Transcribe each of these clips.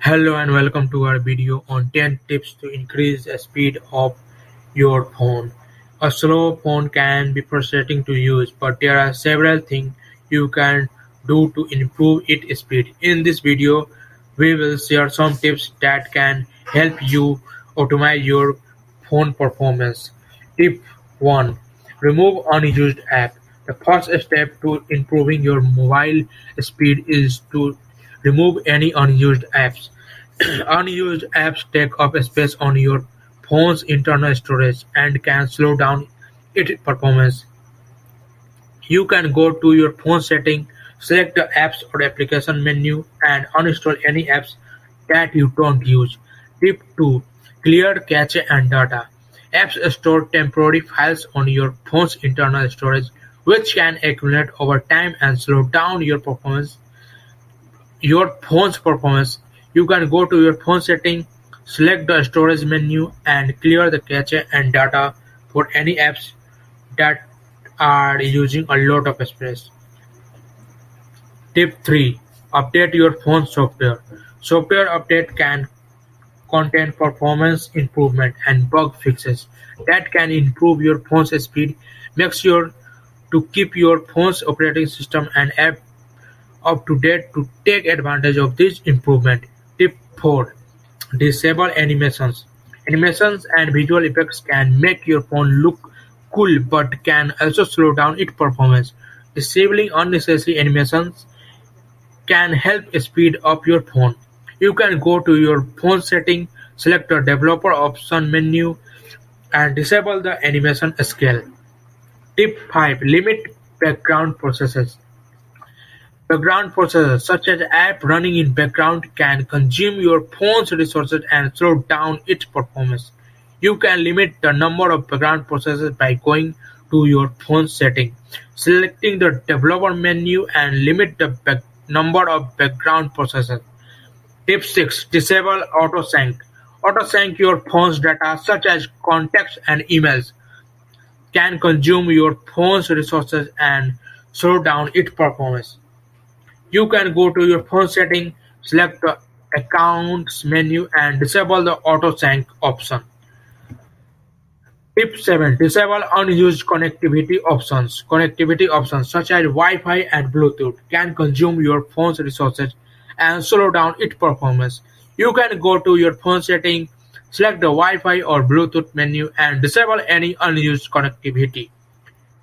Hello and welcome to our video on 10 tips to increase the speed of your phone. A slow phone can be frustrating to use, but there are several things you can do to improve its speed. In this video, we will share some tips that can help you optimize your phone performance. Tip 1. Remove unused apps. The first step to improving your mobile speed is to remove any unused apps. Unused apps take up space on your phone's internal storage and can slow down its performance. You can go to your phone settings, select the Apps or Application menu, and uninstall any apps that you don't use. Tip 2. Clear cache and data. Apps store temporary files on your phone's internal storage, which can accumulate over time and slow down your phone's performance. You can go to your phone settings, select the storage menu, and clear the cache and data for any apps that are using a lot of space. Tip 3. Update your phone software. Software update can contain performance improvement and bug fixes that can improve your phone's speed. Make sure to keep your phone's operating system and app up to date to take advantage of this improvement. Tip 4. Disable animations. Animations and visual effects can make your phone look cool but can also slow down its performance. Disabling unnecessary animations can help speed up your phone. You can go to your phone setting, select the developer option menu, and disable the animation scale. Tip 5. Limit background processes. Background processors, such as apps running in background, can consume your phone's resources and slow down its performance. You can limit the number of background processes by going to your phone setting, selecting the developer menu, and limit the number of background processes. Tip 6. Disable autosync. Autosync your phone's data, such as contacts and emails, can consume your phone's resources and slow down its performance. You can go to your phone setting, select the Accounts menu, and disable the auto-sync option. Tip 7. Disable unused connectivity options. Connectivity options such as Wi-Fi and Bluetooth can consume your phone's resources and slow down its performance. You can go to your phone setting, select the Wi-Fi or Bluetooth menu, and disable any unused connectivity.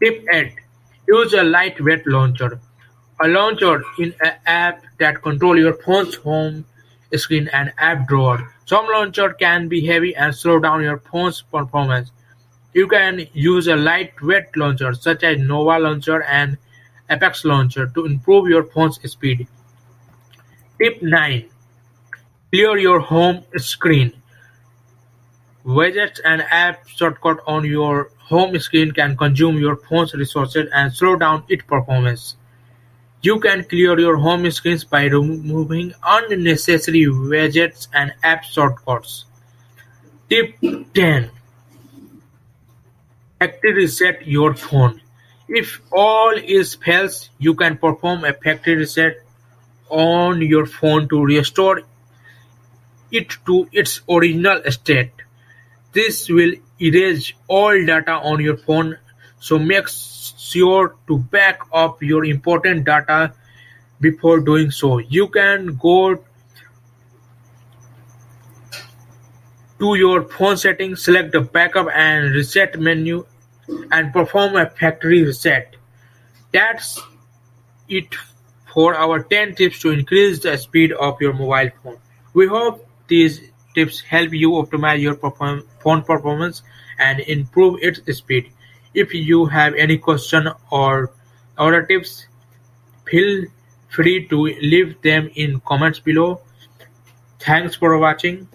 Tip 8. Use a lightweight launcher. A launcher is an app that controls your phone's home screen and app drawer. Some launchers can be heavy and slow down your phone's performance. You can use a lightweight launcher such as Nova Launcher and Apex Launcher to improve your phone's speed. Tip 9. Clear your home screen. Widgets and app shortcuts on your home screen can consume your phone's resources and slow down its performance. You can clear your home screens by removing unnecessary widgets and app shortcuts. Tip 10. Factory reset your phone. If all else fails, you can perform a factory reset on your phone to restore it to its original state. This will erase all data on your phone, so make sure to back up your important data before doing so. You can go to your phone settings, select the Backup and Reset menu, and perform a factory reset. That's it for our 10 tips to increase the speed of your mobile phone. We hope these tips help you optimize your phone performance and improve its speed. If you have any question or other tips, feel free to leave them in comments below. Thanks for watching.